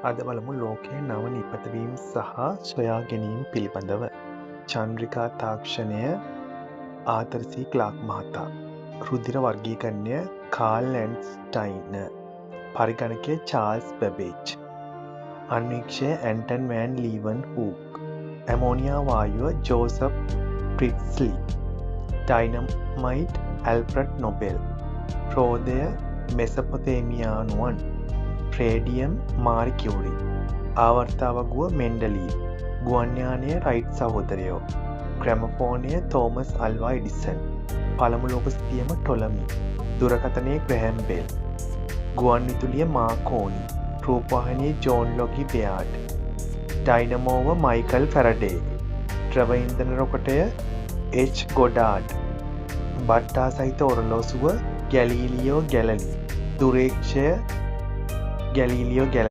අද බලමු ලෝකයේ නව නිපදවීම් සහ සොයා ගැනීම පිළිබඳව. චන්ද්‍රිකා තාක්ෂණය ආතර් සී ක්ලාක් මහතා. රුධිර වර්ගීකරණය කාල් ලැන්ඩ්ස්ටයින්. පරිගණකය චාල්ස් බැබේජ්. අන්වීක්ෂය Anton van Leeuwenhoek. Ammonia වායුව Joseph Priestley. Dynamite Alfred Nobel. රෝදය මෙසපොතේමියානුවන්. Radium Marie Curie. ආවර්තාවගුව මෙන්ඩලී. ගුවන්යානය රයිට් සහෝදරයෝ. ග්‍රැමෆෝනය තෝමස් අල්වා එඩිසන්. පළමු ලෝක සිතියම ටොලමි. දුරකථනය ග්‍රැහැම් බෙල්. ගුවන් විදුලිය මාකෝනි. රූපවාහිනිය ජෝන් ලොගි බෙයාඩ්. ඩයිනමෝව මයිකල් ෆැරඩේ. ද්‍රව ඉන්ධන රොකටය එච් ගොඩාඩ්. බට්ටා සහිත ඔරලෝසුව ගැලීලියෝ ගැලලි. දුරේක්ෂය ගැලීලියෝ ගැල